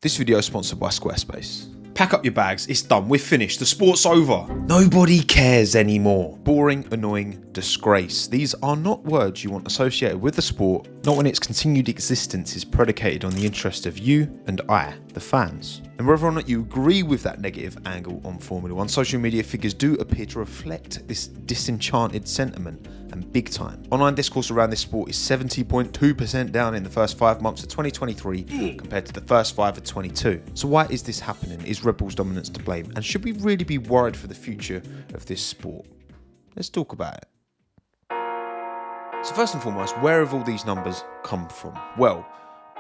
This video is sponsored by Squarespace. Pack up your bags, it's done, we're finished, the sport's over. Nobody cares anymore. Boring, annoying, disgrace. These are not words you want associated with the sport, not when its continued existence is predicated on the interest of you and I, the fans. And whether or not you agree with that negative angle on Formula One, social media figures do appear to reflect this disenchanted sentiment, and big time. Online discourse around this sport is 70.2% down in the first 5 months of 2023 compared to the first 5 of 22. So why is this happening? Is Red Bull's dominance to blame? And should we really be worried for the future of this sport? Let's talk about it. So first and foremost, where have all these numbers come from? Well,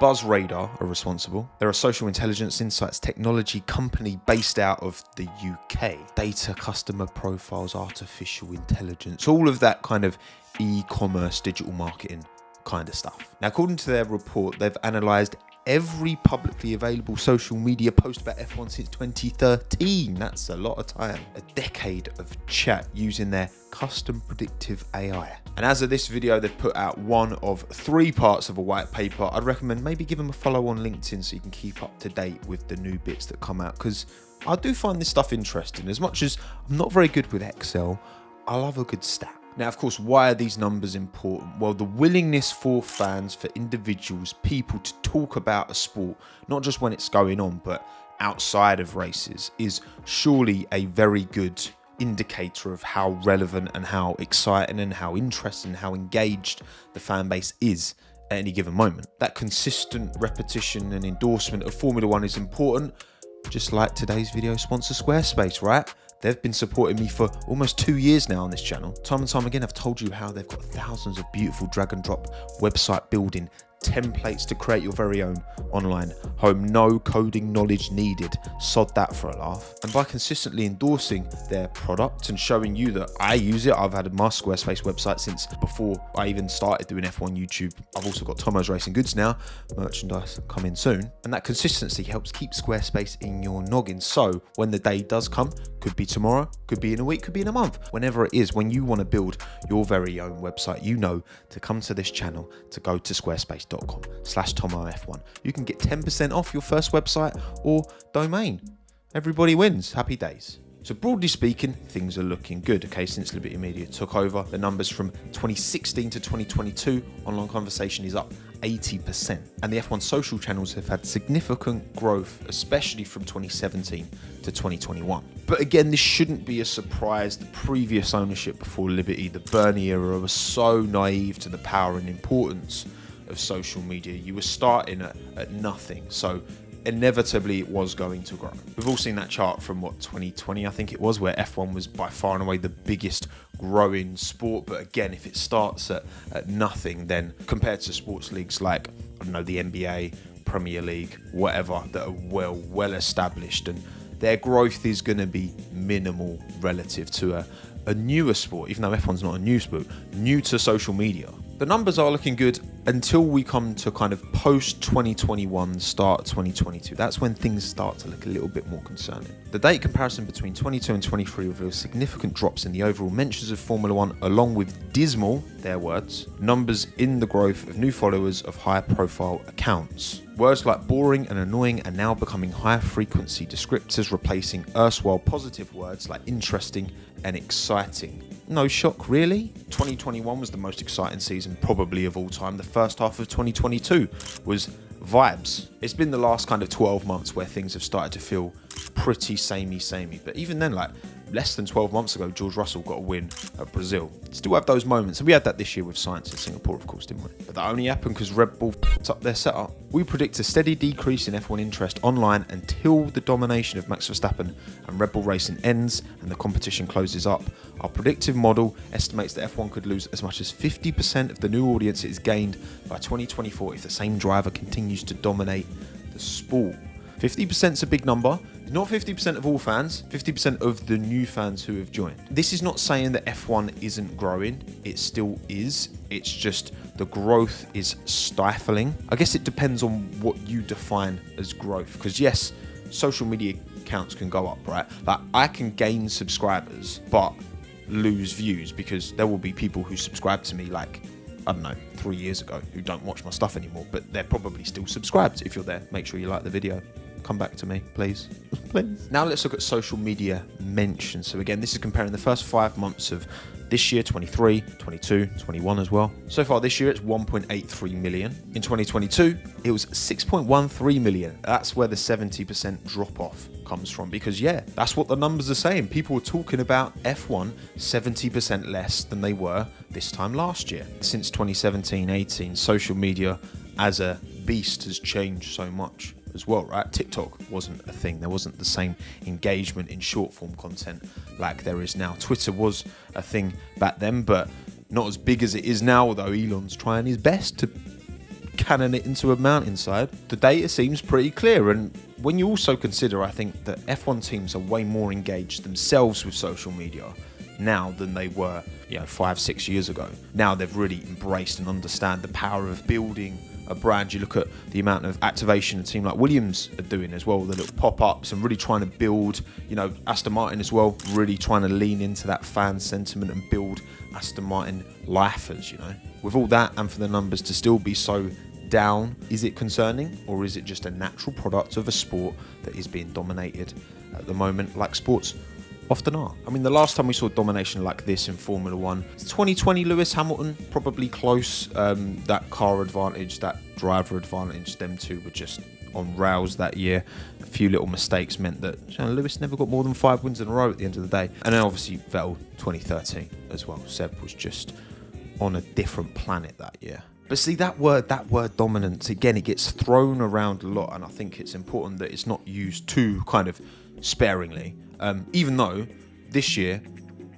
Buzz Radar are responsible. They're a social intelligence insights technology company based out of the UK. Data, customer profiles, artificial intelligence, all of that kind of e-commerce, digital marketing kind of stuff. Now, according to their report, they've analysed every publicly available social media post about F1 since 2013. That's a lot of time. A decade of chat using their custom predictive AI. And as of this video, they've put out one of 3 parts of a white paper. I'd recommend maybe give them a follow on LinkedIn so you can keep up to date with the new bits that come out, because I do find this stuff interesting. As much as I'm not very good with Excel, I love a good stat. Now, of course, why are these numbers important? Well, the willingness for fans, for individuals, people to talk about a sport, not just when it's going on, but outside of races, is surely a very good indicator of how relevant and how exciting and how interesting, how engaged the fan base is at any given moment. That consistent repetition and endorsement of Formula One is important, just like today's video sponsor Squarespace, right? They've been supporting me for almost 2 years now on this channel. Time and time again, I've told you how they've got thousands of beautiful drag and drop website building templates to create your very own online home. No coding knowledge needed. Sod that for a laugh. And by consistently endorsing their product and showing you that I use it, I've had my Squarespace website since before I even started doing F1 YouTube. I've also got Tommo's Racing Goods now, merchandise coming soon. And that consistency helps keep Squarespace in your noggin. So when the day does come, could be tomorrow, could be in a week, could be in a month, whenever it is, when you want to build your very own website, you know to come to this channel, to go to squarespace.com/TommoF1. You can get 10% off your first website or domain. Everybody wins. Happy days. So broadly speaking, things are looking good. Okay, since Liberty Media took over, the numbers from 2016 to 2022, online conversation is up 80%. And the F1 social channels have had significant growth, especially from 2017 to 2021. But again, this shouldn't be a surprise. The previous ownership before Liberty, the Bernie era, was so naive to the power and importance of social media. You were starting at nothing. So inevitably it was going to grow. We've all seen that chart from 2020, I think it was, where F1 was by far and away the biggest growing sport. But again, if it starts at nothing, then compared to sports leagues like, I don't know, the NBA, Premier League, whatever, that are well established, and their growth is going to be minimal relative to a newer sport, even though F1's not a new sport, new to social media. The numbers are looking good until we come to kind of post 2021, start 2022. That's when things start to look a little bit more concerning. The date comparison between 22 and 23 reveals significant drops in the overall mentions of Formula One, along with dismal, their words, numbers in the growth of new followers of higher profile accounts. Words like boring and annoying are now becoming higher frequency descriptors, replacing erstwhile positive words like interesting and exciting. No shock, really. 2021 was the most exciting season probably of all time. The first half of 2022 was vibes. It's been the last kind of 12 months where things have started to feel pretty samey. But even then, like less than 12 months ago, George Russell got a win at Brazil. Still have those moments. And we had that this year with Science in Singapore, of course, didn't we? But that only happened because Red Bull f***ed up their setup. We predict a steady decrease in F1 interest online until the domination of Max Verstappen and Red Bull Racing ends and the competition closes up. Our predictive model estimates that F1 could lose as much as 50% of the new audience it has gained by 2024 if the same driver continues to dominate the sport. 50% is a big number. Not 50% of all fans, 50% of the new fans who have joined. This is not saying that F1 isn't growing. It still is. It's just the growth is stifling. I guess it depends on what you define as growth. Because yes, social media accounts can go up, right? Like I can gain subscribers, but lose views because there will be people who subscribe to me like, I don't know, 3 years ago who don't watch my stuff anymore, but they're probably still subscribed. If you're there, make sure you like the video. come back to me, please. Please. Now let's look at social media mentions. So again, this is comparing the first 5 months of this year, 23, 22, 21 as well. So far this year, it's 1.83 million. In 2022, it was 6.13 million. That's where the 70% drop off comes from, because yeah, that's what the numbers are saying. People were talking about F1 70% less than they were this time last year. Since 2017-18, social media as a beast has changed so much as well, right? TikTok wasn't a thing. There wasn't the same engagement in short form content like there is now. Twitter was a thing back then, but not as big as it is now, although Elon's trying his best to cannon it into a mountainside. The data seems pretty clear, and when you also consider, I think that F1 teams are way more engaged themselves with social media now than they were, 5-6 years ago. Now they've really embraced and understand the power of building a brand. You look at the amount of activation a team like Williams are doing as well, the little pop-ups, and really trying to build, Aston Martin as well, really trying to lean into that fan sentiment and build Aston Martin lifers, With all that, and for the numbers to still be so down, is it concerning, or is it just a natural product of a sport that is being dominated at the moment, like sports often are? I mean, the last time we saw domination like this in Formula 1, 2020 Lewis Hamilton, probably close. That car advantage, that driver advantage, them two were just on rails that year. A few little mistakes meant that Lewis never got more than 5 wins in a row at the end of the day. And then obviously Vettel 2013 as well. Seb was just on a different planet that year. But see, that word dominance, again, it gets thrown around a lot, and I think it's important that it's not used too kind of sparingly. Even though this year,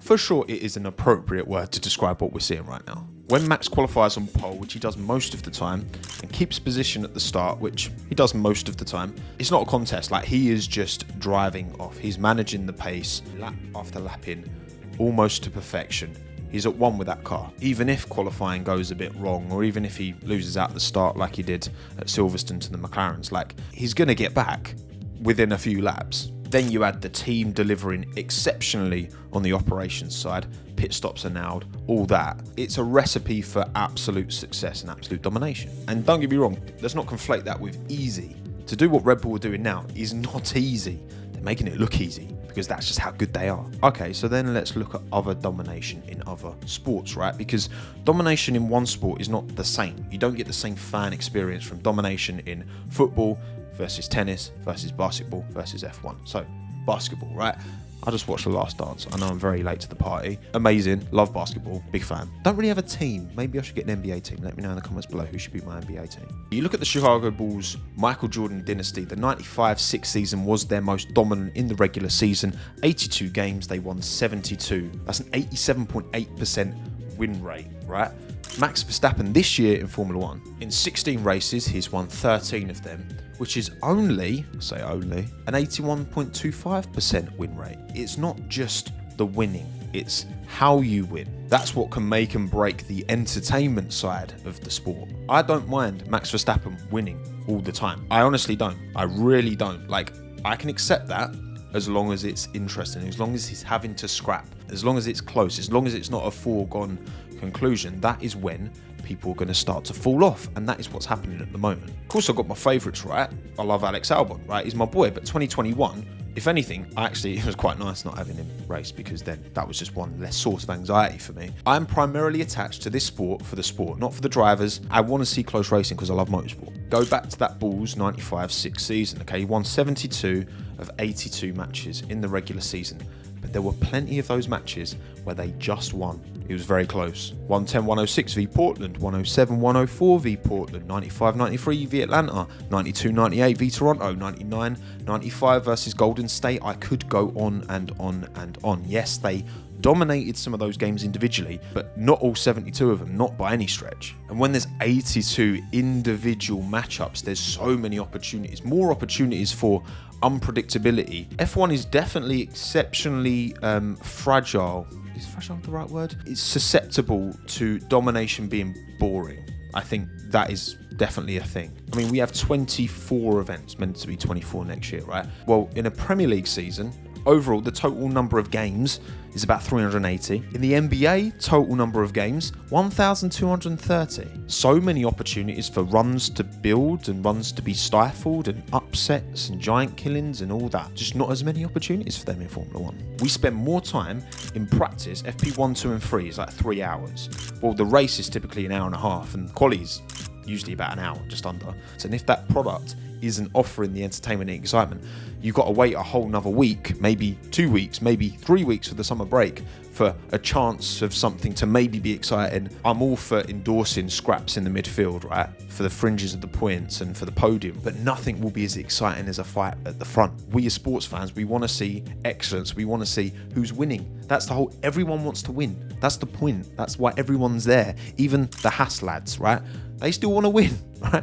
for sure, it is an appropriate word to describe what we're seeing right now. When Max qualifies on pole, which he does most of the time, and keeps position at the start, which he does most of the time, it's not a contest. Like, he is just driving off. He's managing the pace, lap after lap in, almost to perfection. He's at one with that car. Even if qualifying goes a bit wrong, or even if he loses out at the start like he did at Silverstone to the McLarens, he's going to get back within a few laps. Then you add the team delivering exceptionally on the operations side, pit stops are nailed, all that. It's a recipe for absolute success and absolute domination. And don't get me wrong, let's not conflate that with easy. To do what Red Bull are doing now is not easy. They're making it look easy, because that's just how good they are. Okay, so then let's look at other domination in other sports, right? Because domination in one sport is not the same. You don't get the same fan experience from domination in football versus tennis versus basketball versus F1. So, basketball, right? I just watched The Last Dance. I know I'm very late to the party. Amazing. Love basketball. Big fan. Don't really have a team. Maybe I should get an NBA team. Let me know in the comments below who should be my NBA team. You look at the Chicago Bulls, Michael Jordan dynasty. The 95-6 season was their most dominant in the regular season. 82 games, they won 72. That's an 87.8% win rate, right? Max Verstappen this year in Formula 1, in 16 races, he's won 13 of them, which is only, an 81.25% win rate. It's not just the winning, it's how you win. That's what can make and break the entertainment side of the sport. I don't mind Max Verstappen winning all the time. I honestly don't. I really don't. I can accept that as long as it's interesting, as long as he's having to scrap, as long as it's close, as long as it's not a foregone conclusion. That is when people are going to start to fall off, and that is what's happening at the moment. Of course, I've got my favourites, right? I love Alex Albon, right? He's my boy. But 2021, if anything, it was quite nice not having him race, because then that was just one less source of anxiety for me. I'm primarily attached to this sport for the sport, not for the drivers. I want to see close racing because I love motorsport. Go back to that Bulls 95-6 season, okay? He won 72 of 82 matches in the regular season, but there were plenty of those matches where they just won. It was very close. 110-106 v Portland, 107-104 v Portland, 95-93 v Atlanta, 92-98 v Toronto, 99-95 versus Golden State. I could go on and on and on. Yes, they dominated some of those games individually, but not all 72 of them, not by any stretch. And when there's 82 individual matchups, there's so many opportunities, more opportunities for unpredictability. F1 is definitely exceptionally fragile. Is fragile the right word? It's susceptible to domination being boring. I think that is definitely a thing. I mean, we have 24 events, meant to be 24 next year, right? Well, in a Premier League season, Overall, the total number of games is about 380. In the NBA, total number of games, 1,230. So many opportunities for runs to build and runs to be stifled and upsets and giant killings and all that. Just not as many opportunities for them in Formula 1. We spend more time in practice. FP1, 2 and 3 is like 3 hours. Well, the race is typically an hour and a half and quali's usually about an hour, just under. And if that product isn't offering the entertainment and excitement, you've got to wait a whole nother week, maybe 2 weeks, maybe 3 weeks for the summer break for a chance of something to maybe be exciting. I'm all for endorsing scraps in the midfield, right? For the fringes of the points and for the podium, but nothing will be as exciting as a fight at the front. We as sports fans, we want to see excellence. We want to see who's winning. That's the whole, everyone wants to win. That's the point. That's why everyone's there. Even the Haas lads, right? They still want to win, right?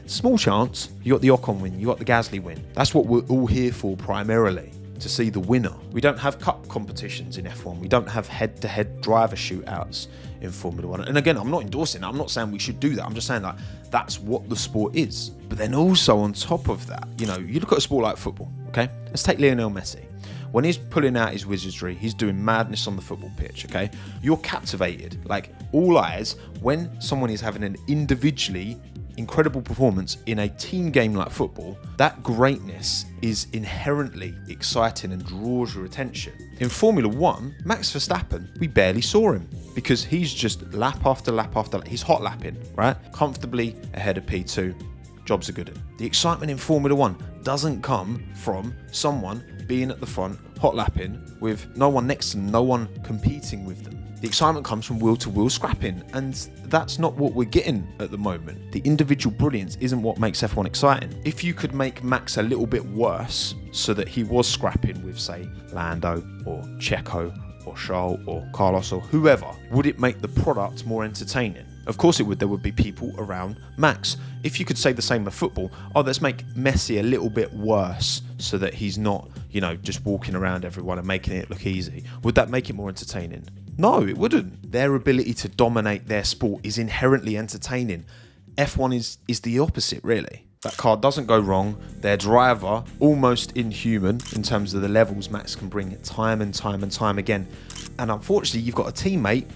Small chance. You got the Ocon win. You got the Gasly win. That's what we're all here for primarily, to see the winner. We don't have cup competitions in F1. We don't have head-to-head driver shootouts in Formula 1. And again, I'm not endorsing that. I'm not saying we should do that. I'm just saying like that's what the sport is. But then also on top of that, you know, you look at a sport like football, okay? Let's take Lionel Messi. When he's pulling out his wizardry, he's doing madness on the football pitch, okay? You're captivated. Like, all eyes, when someone is having an individually incredible performance in a team game like football, that greatness is inherently exciting and draws your attention. In Formula 1, Max Verstappen, we barely saw him because he's just lap after lap after lap. He's hot lapping, right? Comfortably ahead of P2. Jobs are good. The excitement in Formula 1 doesn't come from someone being at the front, hot lapping, with no one next to them, no one competing with them. The excitement comes from wheel-to-wheel scrapping, and that's not what we're getting at the moment. The individual brilliance isn't what makes F1 exciting. If you could make Max a little bit worse so that he was scrapping with, say, Lando or Checo or Charles or Carlos or whoever, would it make the product more entertaining? Of course it would. There would be people around Max. If you could say the same of football, let's make Messi a little bit worse so that he's not, you know, just walking around everyone and making it look easy. Would that make it more entertaining? No, it wouldn't. Their ability to dominate their sport is inherently entertaining. F1 is the opposite, really. That car doesn't go wrong. Their driver, almost inhuman in terms of the levels Max can bring time and time and time again. And unfortunately, you've got a teammate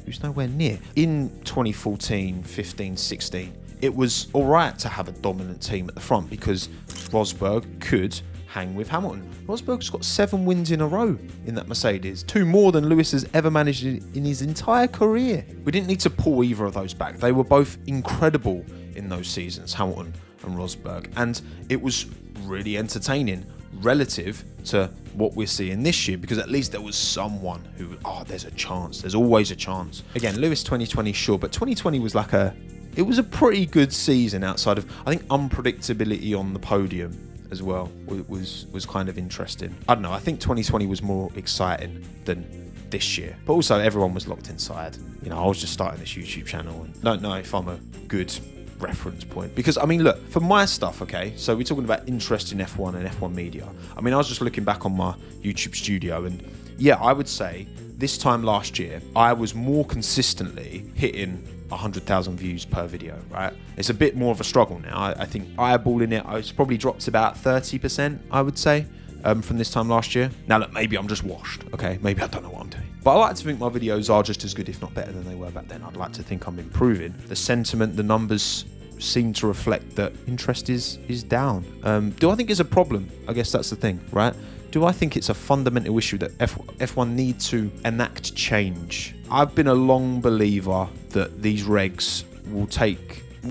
who's nowhere near. In 2014, 15, 16, it was all right to have a dominant team at the front because Rosberg could hang with Hamilton. Rosberg's got 7 wins in a row in that Mercedes, 2 more than Lewis has ever managed in his entire career. We didn't need to pull either of those back. They were both incredible in those seasons, Hamilton and Rosberg, and it was really entertaining relative to what we're seeing this year, because at least there was someone who, there's a chance. There's always a chance. Again, Lewis 2020, sure, but 2020 was like it was a pretty good season outside of, I think, unpredictability on the podium as well was kind of interesting. I don't know, I think 2020 was more exciting than this year, but also everyone was locked inside. You know, I was just starting this YouTube channel and don't know if I'm a good reference point, because I mean, look, for my stuff, okay, so we're talking about interest in F1 and F1 media. I mean, I was just looking back on my YouTube studio, and yeah, I would say this time last year I was more consistently hitting 100,000 views per video, right? It's a bit more of a struggle now. I think eyeballing it's probably dropped to about 30%, I would say, from this time last year. Now look, maybe I'm just washed, okay? Maybe I don't know what I'm doing. But I like to think my videos are just as good, if not better than they were back then. I'd like to think I'm improving. The sentiment, the numbers seem to reflect that interest is down. Do I think it's a problem? I guess that's the thing, right? Do I think it's a fundamental issue that F1 need to enact change? I've been a long believer that these regs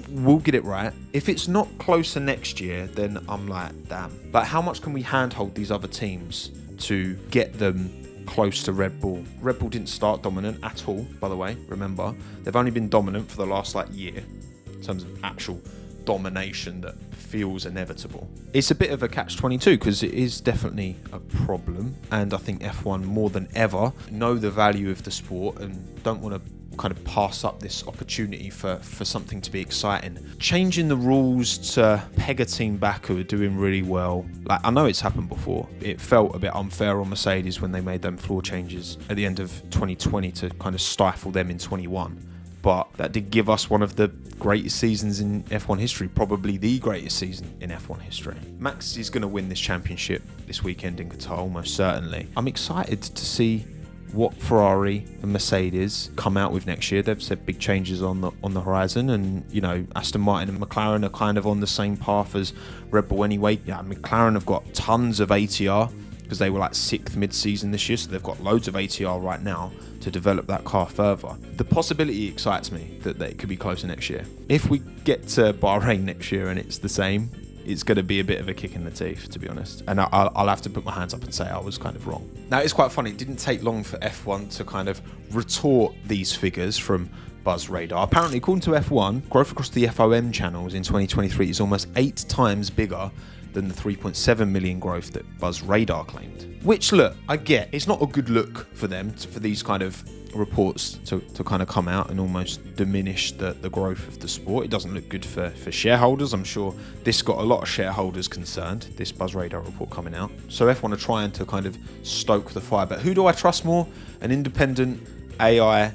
we'll get it right. If it's not closer next year, then I'm like, damn. But how much can we handhold these other teams to get them close to Red Bull? Red Bull didn't start dominant at all, by the way, remember. They've only been dominant for the last year in terms of actual domination that feels inevitable. It's a bit of a catch-22 because it is definitely a problem, and I think F1 more than ever know the value of the sport and don't want to kind of pass up this opportunity for something to be exciting. Changing the rules to peg a team back who are doing really well. Like, I know it's happened before. It felt a bit unfair on Mercedes when they made them floor changes at the end of 2020 to kind of stifle them in 21. but that did give us one of the greatest seasons in F1 history, probably the greatest season in F1 history. Max is going to win this championship this weekend in Qatar, almost certainly. I'm excited to see what Ferrari and Mercedes come out with next year. They've said big changes on the horizon, and you know, Aston Martin and McLaren are kind of on the same path as Red Bull anyway. Yeah, McLaren have got tons of ATR because they were like 6th mid-season this year, so they've got loads of ATR right now to develop that car further. The possibility excites me that it could be closer next year. If we get to Bahrain next year and it's the same, it's going to be a bit of a kick in the teeth, to be honest. And I'll have to put my hands up and say I was kind of wrong. Now, it's quite funny. It didn't take long for F1 to kind of retort these figures from Buzz Radar. Apparently, according to F1, growth across the FOM channels in 2023 is almost 8 times bigger than the 3.7 million growth that Buzz Radar claimed. Which, look, I get. It's not a good look for them, for these kind of reports to kind of come out and almost diminish the growth of the sport. It doesn't look good for shareholders. I'm sure this got a lot of shareholders concerned, this Buzz Radar report coming out. So F1 are trying to kind of stoke the fire. But who do I trust more? An independent AI,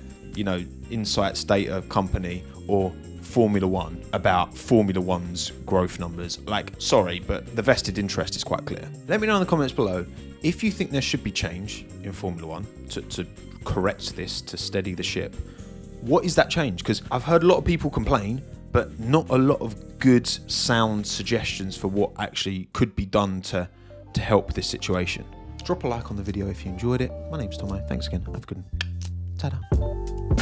insights data company, or Formula One about Formula One's growth numbers? Sorry, but the vested interest is quite clear. Let me know in the comments below if you think there should be change in Formula One to correct this, to steady the ship. What is that change? Because I've heard a lot of people complain, but not a lot of good, sound suggestions for what actually could be done to help this situation. Drop a like on the video if you enjoyed it. My name's Tommo. Thanks again. Have a good one. Ta-da.